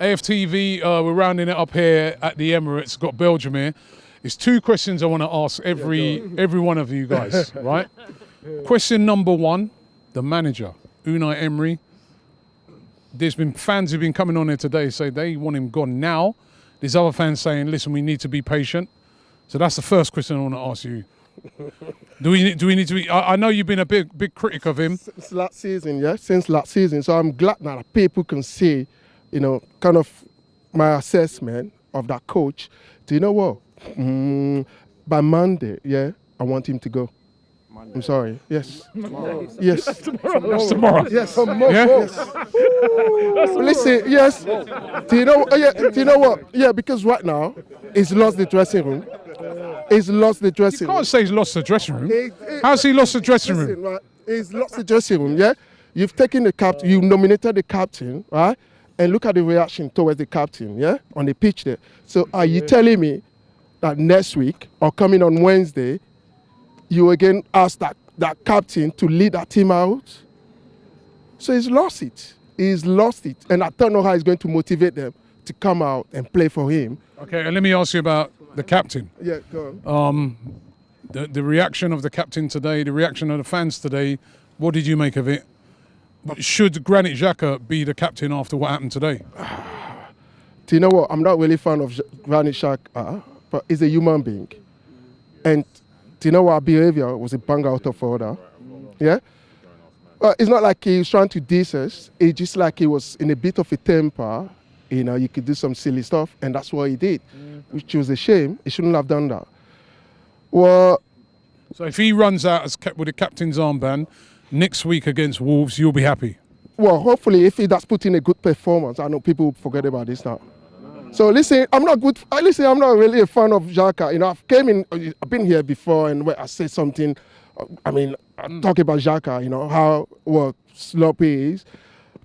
AFTV, we're rounding it up here at the Emirates. Got Belgium here. It's 2 questions I want to ask every one of you guys, right? Question number 1, the manager, Unai Emery. There's been fans who've been coming on here today say they want him gone now. There's other fans saying, listen, we need to be patient. So that's the first question I want to ask you. Do we need to be? I know you've been a big critic of him since last season. So I'm glad that people can see, kind of my assessment of that coach. Do you know what? By Monday, I want him to go. Monday. I'm sorry. Yes. Yes. That's tomorrow. Yes. Listen. Yes. Do you know? Do you know what? Yeah. Because right now, he's lost the dressing room. He's lost the dressing room. You can't say he's lost the dressing room. How's he lost the dressing room? Right, he's lost the dressing room, yeah? You've taken the captain, you nominated the captain, right? And look at the reaction towards the captain, yeah? On the pitch there. So are you telling me that next week or coming on Wednesday, you again ask that captain to lead that team out? So he's lost it. He's lost it. And I don't know how he's going to motivate them to come out and play for him. Okay, and let me ask you about the captain. Yeah, go on. The reaction of the captain today, the reaction of the fans today, what did you make of it? Should Granit Xhaka be the captain after what happened today? Do you know what? I'm not really a fan of Granit Xhaka, but he's a human being. And do you know what? Our behavior was a bang out of order. Yeah? Well, it's not like he was trying to diss us. It's just like he was in a bit of a temper. You could do some silly stuff, and that's what he did, which was a shame. He shouldn't have done that. Well, so if he runs out with a captain's armband next week against Wolves, you'll be happy? Well, hopefully, if he does put in a good performance, I know people will forget about this now. So listen, I'm not really a fan of Xhaka. I've been here before, and where I say something, I talk about Xhaka, how sloppy he is.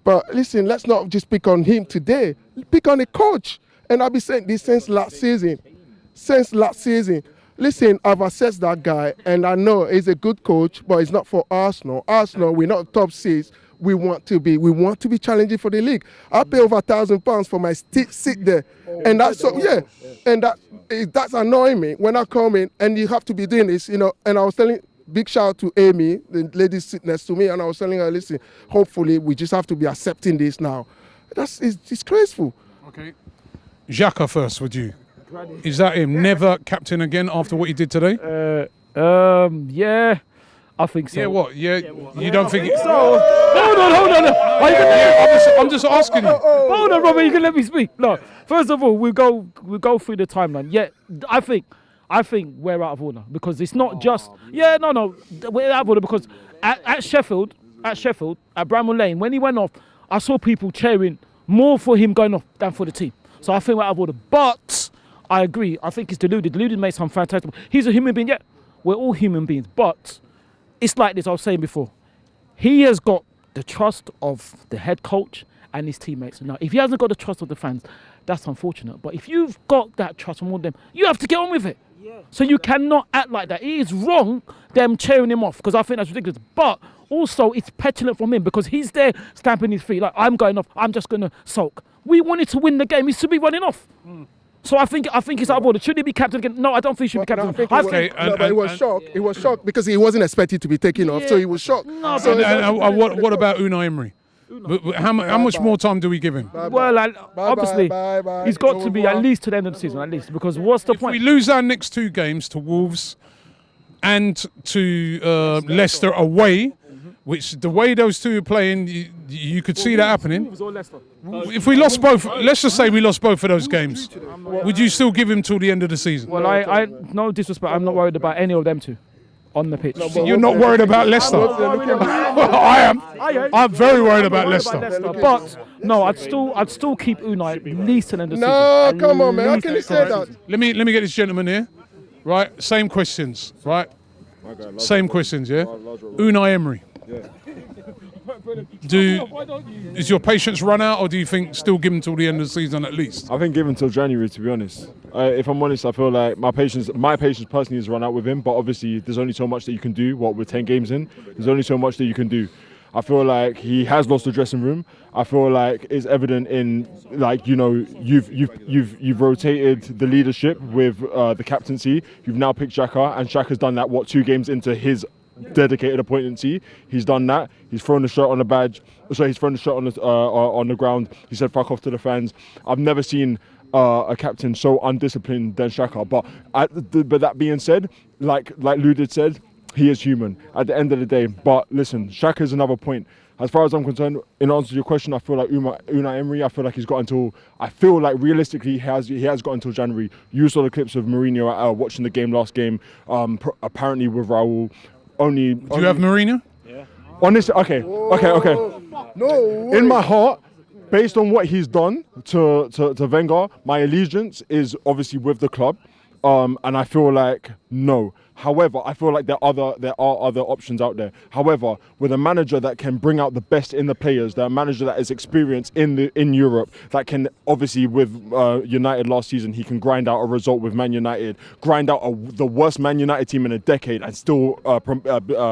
But listen, let's not just pick on him today. Pick on the coach. And I've been saying this since last season. Listen, I've assessed that guy, and I know he's a good coach, but it's not for Arsenal. Arsenal, we're not top 6. We want to be challenging for the league. I pay over £1,000 for my seat there, and that's and that's annoying me when I come in, and you have to be doing this, And I was telling. Big shout out to Amy, the lady sitting next to me, and I was telling her, listen, hopefully we just have to be accepting this now. It's disgraceful. Okay. Xhaka first with you. Is that him? Never captain again after what he did today? Yeah, I think so. Yeah, what? Yeah, you don't think so? Hold on. I'm just asking you. Hold on, Robbie, you can let me speak. No, first of all, we'll go through the timeline. Yeah, I think we're out of order because it's not just. Yeah, no, we're out of order because at Sheffield, at Bramall Lane, when he went off, I saw people cheering more for him going off than for the team. So I think we're out of order. But I agree. I think he's deluded. Deluded makes some fantastic. He's a human being. Yeah, we're all human beings. But it's like this. I was saying before. He has got the trust of the head coach and his teammates. Now, if he hasn't got the trust of the fans, that's unfortunate. But if you've got that trust from all of them, you have to get on with it. So you cannot act like that. It is wrong, them cheering him off, because I think that's ridiculous. But also, it's petulant from him, because he's there stamping his feet, like, I'm going off, I'm just going to sulk. We wanted to win the game. He should be running off. So I think it's out of order. Should he be captain again? No, I don't think he should be captain. But he was shocked. He was shocked because he wasn't expected to be taken off, so he was shocked. No, what about Unai Emery? How much more time do we give him? Well, obviously, he's got to be at least to the end of the season, at least, because what's the point? If we lose our next 2 games to Wolves and to Leicester away, which the way those 2 are playing, you could see that happening. Wolves or Leicester? If we lost both, let's just say we lost both of those games, would you still give him till the end of the season? Well, I no disrespect, I'm not worried about any of them 2. On the pitch. So you're not worried about Leicester? I am. I'm very worried about Leicester. But no, I'd still keep Unai at least till the end of the season. No, come on, man. How can you say that? Let me get this gentleman here. Right, same questions. Right, same questions. Yeah. Unai Emery. Is your patience run out, or do you think still give him till the end of the season at least? I think give him till January, to be honest. If I'm honest, I feel like my patience personally has run out with him, but obviously there's only so much that you can do. We're 10 games in, there's only so much that you can do. I feel like he has lost the dressing room. I feel like it's evident in, like, you know, you've rotated the leadership with the captaincy. You've now picked Xhaka, and Xhaka's done that. 2 games into his dedicated appointancy, he's done that. He's thrown the shirt on the badge. So he's thrown the shirt on the ground. He said fuck off to the fans. I've never seen a captain so undisciplined than Xhaka. But that being said, like Ludid said, he is human at the end of the day. But listen, Xhaka is another point. As far as I'm concerned, in answer to your question, I feel like Unai Emery, I feel like he's got until, I feel like realistically he has got until January. You saw the clips of Mourinho watching the game last game, apparently with Raul. Do you have Mourinho? Yeah. Honestly, okay. No. In my heart, based on what he's done to Wenger, my allegiance is obviously with the club, and I feel like no. However, I feel like there are other options out there. However, with a manager that can bring out the best in the players, that manager that is experienced in Europe, that can obviously with United last season, he can grind out a result with Man United, grind out the worst Man United team in a decade, and still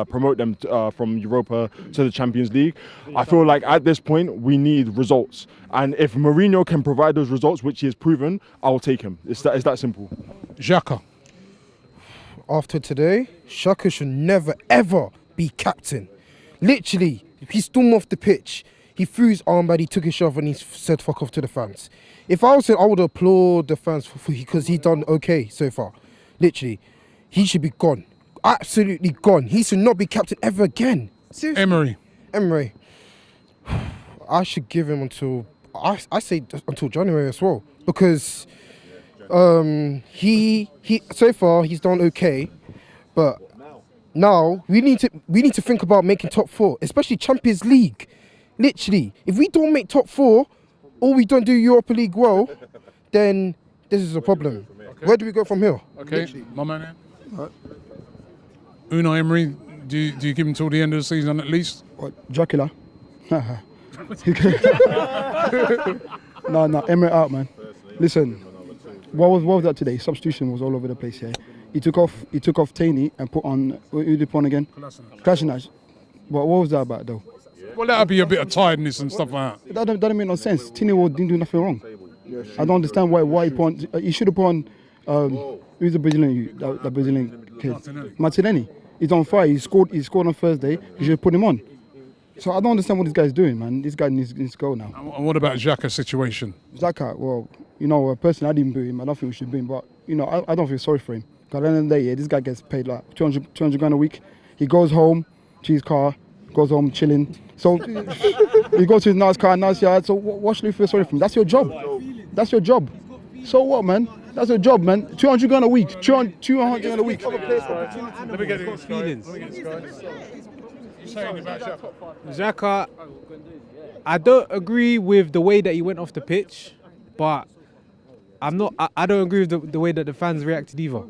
promote them from Europa to the Champions League. I feel like at this point we need results, and if Mourinho can provide those results, which he has proven, I will take him. It's that simple. Xhaka. After today, Xhaka should never ever be captain. Literally, he stormed off the pitch. He threw his armband, he took his shove, and he said fuck off to the fans. If I was him, I would applaud the fans because he done okay so far. Literally, he should be gone. Absolutely gone. He should not be captain ever again. Seriously. Emery. I should give him until, I say until January as well. Because he so far he's done okay, but now we need to think about making top 4, especially Champions League. Literally, if we don't make top 4 or we don't do Europa League well, then this is a problem. Okay. Where do we go from here? Okay, Literally. my man. Unai Emery, do you give him till the end of the season at least? What, Dracula? No, Emery out, man. Listen. What was that today? Substitution was all over the place here. He took off Taney and put on, who did he put on again? Kolasinac. What was that about though? Well, that'd be a bit of tiredness and stuff like that. That doesn't make no sense. Taney didn't do nothing wrong. I don't understand why he put on, he should have put on, who's the Brazilian, the Brazilian kid? Martinelli. He's on fire, he scored on Thursday, you should put him on. So I don't understand what this guy's doing, man. This guy needs to go now. And what about Xhaka's situation? Xhaka, well, you know, personally I didn't boo him. I don't think we should boo him, but you know, I don't feel sorry for him. Because at the end of the day, yeah, this guy gets paid like 200 grand a week. He goes home to his car, goes home chilling. So he goes to his nice car, nice yard. So what should we feel sorry for him? That's your job. That's your job. So what, man? That's your job, man. 200 grand a week. 200 grand a week. Let me get these feelings. Xhaka, I don't agree with the way that he went off the pitch, but I don't agree with the way that the fans reacted either.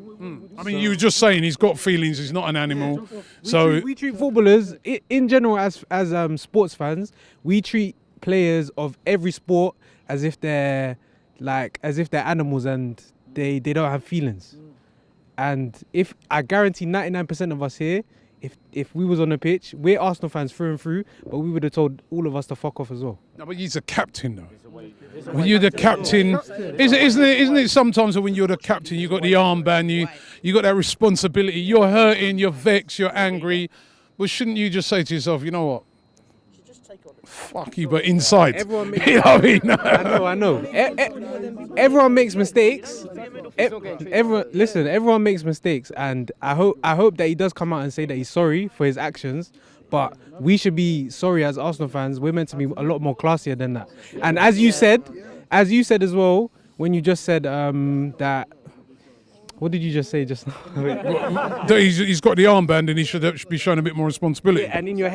I mean, you were just saying he's got feelings. He's not an animal. Yeah. We treat footballers in general as sports fans. We treat players of every sport as if they're animals and they don't have feelings. And if I guarantee 99% of us here, if we was on the pitch, we're Arsenal fans through and through, but we would have told all of us to fuck off as well. No, but he's a captain though. When you're the captain, isn't it sometimes that when you're the captain, you got the armband, you got that responsibility. You're hurting, you're vexed, you're angry. But shouldn't you just say to yourself, you know what? Fuck you, but inside. Everyone makes, you know what I mean? I know. Everyone makes mistakes. Everyone makes mistakes, and I hope that he does come out and say that he's sorry for his actions. But we should be sorry as Arsenal fans. We're meant to be a lot more classier than that. And as you said as well, when you just said that. What did you just say just now? He's got the armband and he should be showing a bit more responsibility. Yeah, and in your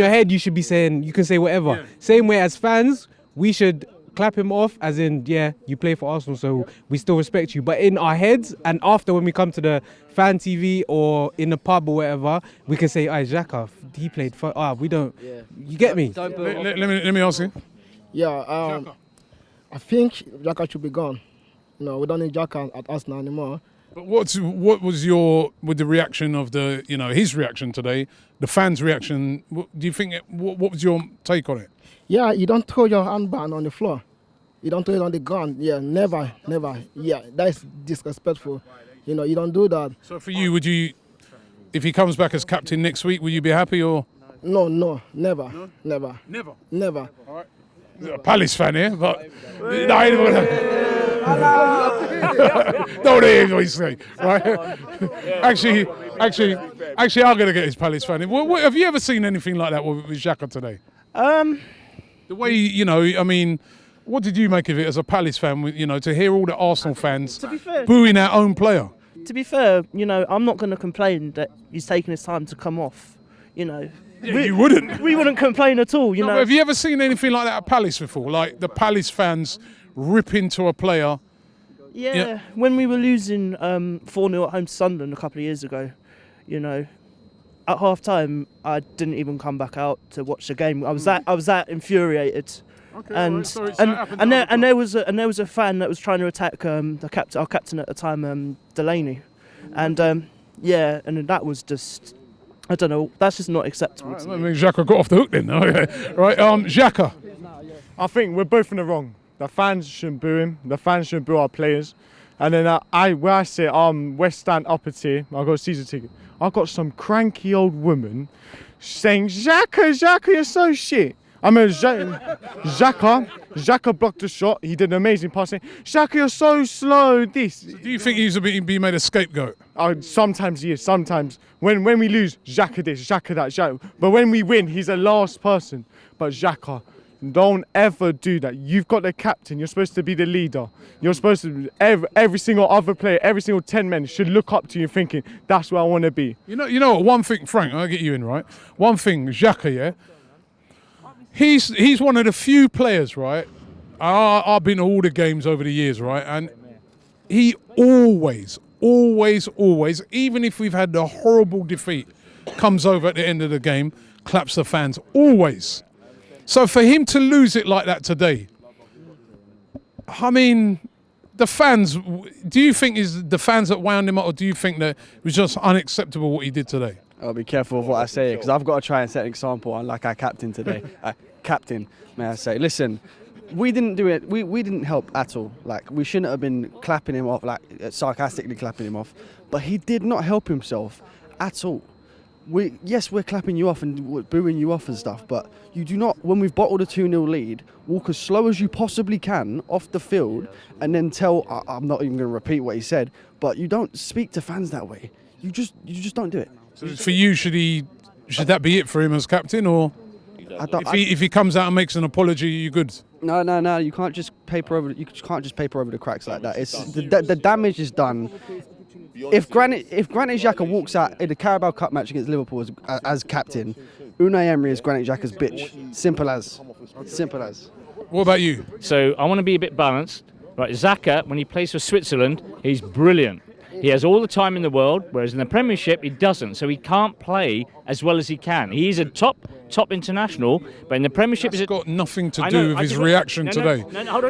head, you should be saying, you can say whatever. Yeah. Same way as fans, we should clap him off as in, yeah, you play for Arsenal, so we still respect you. But in our heads, and after when we come to the fan TV or in the pub or whatever, we can say, Xhaka, he played for, we don't. Yeah. You get me? Let me ask you. Yeah, I think Xhaka should be gone. No, we don't need Xhaka at Arsenal anymore. But what was with the reaction of his reaction today, the fans' reaction? Do you think what was your take on it? Yeah, you don't throw your handband on the floor. You don't throw it on the ground. Yeah, never. Yeah, that's disrespectful. You don't do that. So for you, would you, if he comes back as captain next week, will you be happy or? No, never. Never. All right. A Palace fan here, but don't hear what he's saying, right? Actually, I'm gonna get his Palace fan. Have you ever seen anything like that with Xhaka today? The way what did you make of it as a Palace fan? To hear all the Arsenal fans booing our own player. To be fair, I'm not going to complain that he's taking his time to come off. You wouldn't. We wouldn't complain at all. No, have you ever seen anything like that at Palace before? Like the Palace fans rip into a player? Yeah, when we were losing 4-0 at home to Sunderland a couple of years ago, at half time I didn't even come back out to watch the game. I was that infuriated. Okay, and there was a fan that was trying to attack our captain at the time, Delaney, and and that was just, I don't know, that's just not acceptable. Right, I mean, Xhaka got off the hook then. Right, Xhaka. I think we're both in the wrong. The fans shouldn't boo him. The fans shouldn't boo our players. And then where I sit, West Stand upper tier. I got a season ticket. I got some cranky old woman saying, Xhaka, you're so shit. I mean, Xhaka blocked the shot. He did an amazing passing. Xhaka, you're so slow. This. Do you think he's being made a scapegoat? Sometimes he is. Sometimes when we lose, Xhaka this, Xhaka that, Xhaka. But when we win, he's the last person. But Xhaka, don't ever do that. You've got the captain. You're supposed to be the leader. You're supposed to. Every single other player, every single 10 men should look up to you, thinking that's where I want to be. You know what? One thing, Frank, I'll get you in, right? One thing, Xhaka, yeah. He's one of the few players, right? I've been to all the games over the years, right? And he always, even if we've had the horrible defeat, comes over at the end of the game, claps the fans, always. So for him to lose it like that today, I mean, the fans, do you think is the fans that wound him up, or do you think that it was just unacceptable what he did today? I'll be careful of what I say because I've got to try and set an example, unlike our captain today. Captain, may I say. Listen, we didn't do it. We didn't help at all. Like, we shouldn't have been clapping him off, like sarcastically clapping him off. But he did not help himself at all. We're clapping you off and we're booing you off and stuff, but you do not, when we've bottled a 2-0 lead, walk as slow as you possibly can off the field and then I'm not even going to repeat what he said, but you don't speak to fans that way. You just don't do it. So for you, should that be it for him as captain, or if he comes out and makes an apology, you good? No. You can't just paper over the cracks like that. It's the damage is done. If Granit Xhaka walks out in the Carabao Cup match against Liverpool as captain, Unai Emery is Granit Xhaka's bitch. Simple as. What about you? So I want to be a bit balanced. Right, Xhaka, when he plays for Switzerland, he's brilliant. He has all the time in the world, whereas in the Premiership he doesn't. So he can't play as well as he can. He's a top international, but in the Premiership That's got nothing to do with his reaction today. No, hold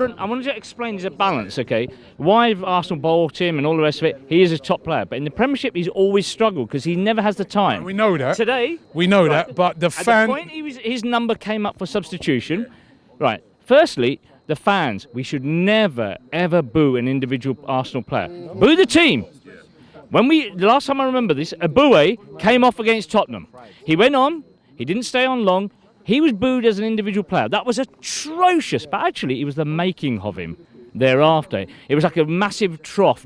on. I want to explain there's a balance, okay? Why have Arsenal bought him and all the rest of it? He is a top player, but in the Premiership he's always struggled because he never has the time. We know that. Today, we know that, but the fan. At the point his number came up for substitution, right? Firstly, the fans, we should never, ever boo an individual Arsenal player. Boo the team. The last time I remember this, Aboué came off against Tottenham. He went on, he didn't stay on long, he was booed as an individual player. That was atrocious, but actually it was the making of him thereafter. It was like a massive trough,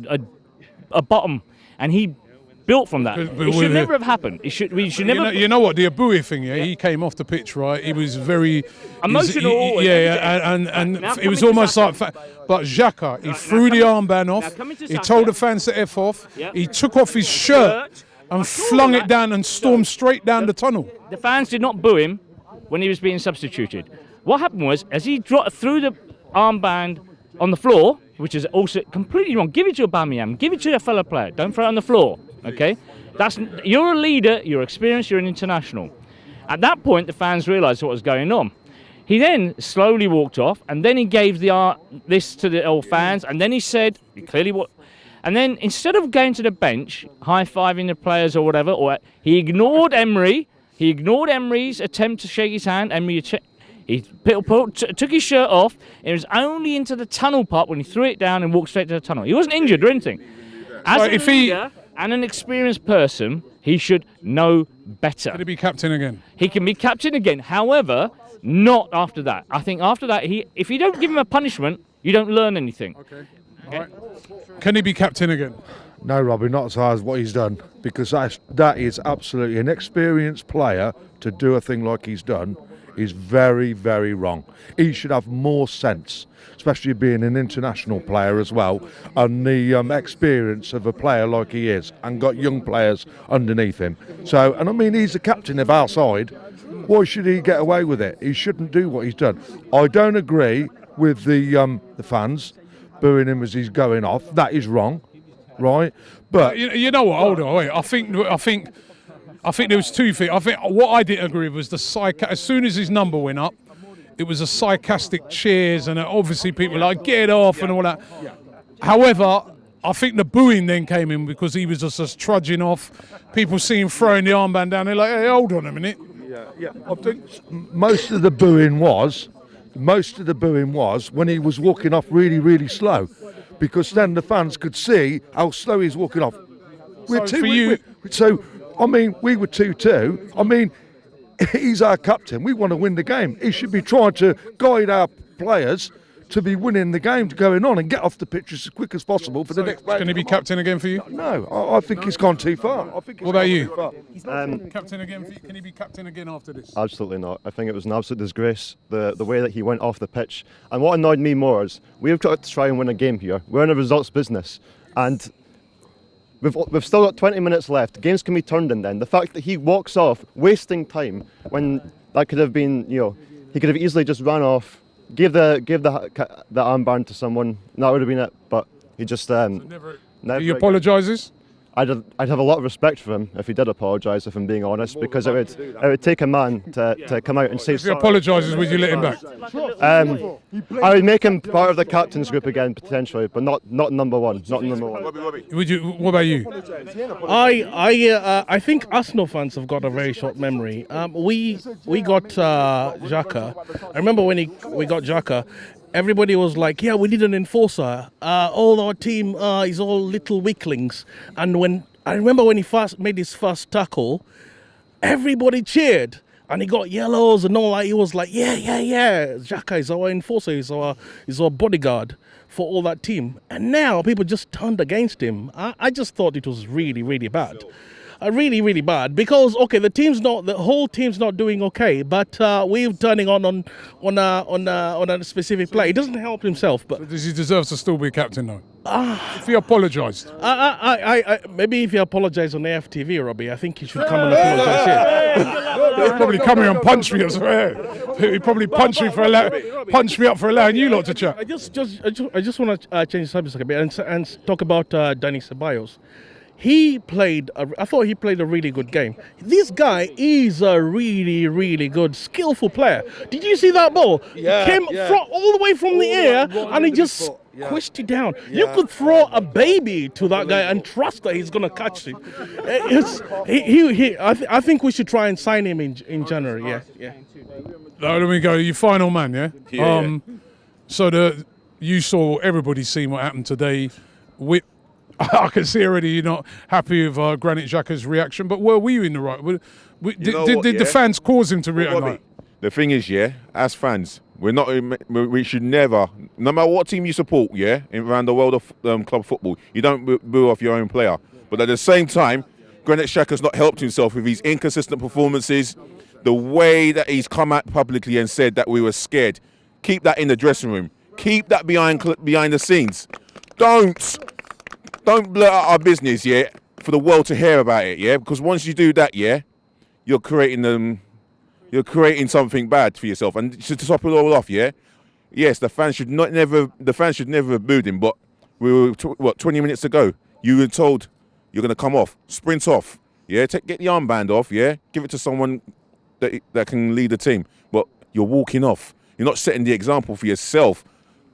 a bottom, and he built from that. It should never have happened. We should never. You know what? The Aboué thing, yeah, he came off the pitch, right? He was very emotional. And it was almost like. But Xhaka, he threw the armband off. He told the fans to F off. Yep. He took off his shirt and flung it down and stormed straight down the tunnel. The fans did not boo him when he was being substituted. What happened was, as he threw the armband on the floor, which is also completely wrong. Give it to Aubameyang. Give it to a fellow player. Don't throw it on the floor. Okay, you're a leader, you're experienced, you're an international. At that point, the fans realised what was going on. He then slowly walked off, and then he gave this to the old fans, and then he said clearly what. And then instead of going to the bench, high-fiving the players or whatever, he ignored Emery. He ignored Emery's attempt to shake his hand. Emery he took his shirt off. It was only into the tunnel part when he threw it down and walked straight to the tunnel. He wasn't injured or anything. As a leader and an experienced person, he should know better. Can he be captain again? He can be captain again. However, not after that. I think after that, if you don't give him a punishment, you don't learn anything. Okay. All right. Can he be captain again? No, Robbie, not as hard as what he's done, because that is absolutely an experienced player to do a thing like he's done is very, very wrong. He should have more sense, especially being an international player as well, and the experience of a player like he is, and got young players underneath him. So, and I mean, he's the captain of our side. Why should he get away with it? He shouldn't do what he's done. I don't agree with the fans booing him as he's going off. That is wrong, right? But you know what? Hold on, wait. I think there was two things. I think what I didn't agree with was as soon as his number went up, it was a sarcastic cheers, and obviously people were like, get off and all that. However, I think the booing then came in because he was just trudging off. People see him throwing the armband down. They're like, hey, hold on a minute. Yeah. I think most of the booing was when he was walking off really, really slow, because then the fans could see how slow he's walking off. We were 2-2. I mean, he's our captain. We want to win the game. He should be trying to guide our players to be winning the game, to going on and get off the pitch as quick as possible for the next player. Can he be captain again for you? No, I think he's gone too far. What about you? Captain again for you? Can he be captain again after this? Absolutely not. I think it was an absolute disgrace, the way that he went off the pitch. And what annoyed me more is we've got to try and win a game here. We're in a results business, and we've still got 20 minutes left. Games can be turned in then. The fact that he walks off, wasting time, when that could have been, he could have easily just ran off, give the armband to someone. That would have been it. But he just never. He apologises? I'd have a lot of respect for him if he did apologise, if I'm being honest, because it would take a man to come out and say sorry. If he apologises, would you let him back? I would make him part of the captain's group again potentially, but not number one. Not number one. What about you? I think Arsenal fans have got a very short memory. We got Xhaka. I remember when we got Xhaka. Everybody was like, yeah, we need an enforcer. All our team is all little weaklings. And I remember when he first made his first tackle, everybody cheered. And he got yellows and all that. He was like, yeah. Xhaka is our enforcer. He's our bodyguard for all that team. And now people just turned against him. I just thought it was really, really bad. Really, really bad, because the whole team's not doing okay, but we're turning on a specific play. He doesn't help himself, but so does he deserve to still be captain though? If he apologised, maybe if he apologised on AFTV, Robbie, I think he should come and apologise here. He'll probably come here and punch me, I swear. He'd probably punch me up for allowing you lot to chat. I just want to change the subject a bit and talk about Danny Ceballos. I thought he played a really good game. This guy is a really, really good, skillful player. Did you see that ball? Yeah. Came all the way from the air and he just squished it down. Yeah. You could throw a baby to that guy and trust that he's going to catch it. I think we should try and sign him in January. Yeah. Now, let me go. You final man, yeah? Yeah. So you saw, everybody's seen what happened today. I can see already you're not happy with Granit Xhaka's reaction, but were you in the right? Did the fans cause him to react like? The thing is, as fans, we should never, no matter what team you support, around the world of club football, you don't boo off your own player. But at the same time, Granit Xhaka's not helped himself with his inconsistent performances, the way that he's come out publicly and said that we were scared. Keep that in the dressing room. Keep that behind the scenes. Don't blurt out our business, for the world to hear about it, because once you do that, you're creating something bad for yourself. And to top it all off, yes, the fans should never have booed him, but we were 20 minutes ago, you were told you're going to come off, sprint off, get the armband off, give it to someone that can lead the team, but you're walking off. You're not setting the example for yourself,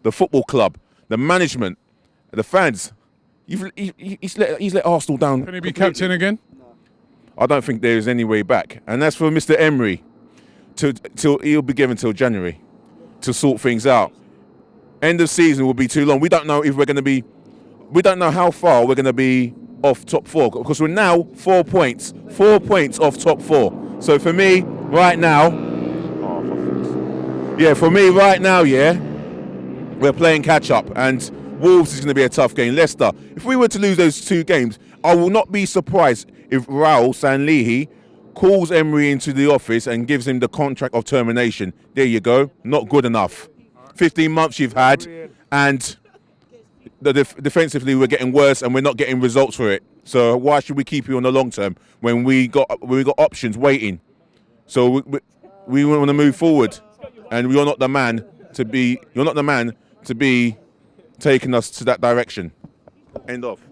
the football club, the management, the fans. He's let Arsenal down. Can he be captain again? I don't think there is any way back. And that's for Mr. Emery. Till he'll be given till January to sort things out. End of season will be too long. We don't know if we're going to be. We don't know how far we're going to be off top 4 because we're now 4 points off top 4. So for me, right now, we're playing catch up, and Wolves is going to be a tough game. Leicester, if we were to lose those 2 games, I will not be surprised if Raul Sanlihi calls Emery into the office and gives him the contract of termination. There you go. Not good enough. 15 months you've had, and defensively we're getting worse, and we're not getting results for it. So why should we keep you on the long term when we got options waiting? So we want to move forward, and you're not the man to be taking us to that direction. End of.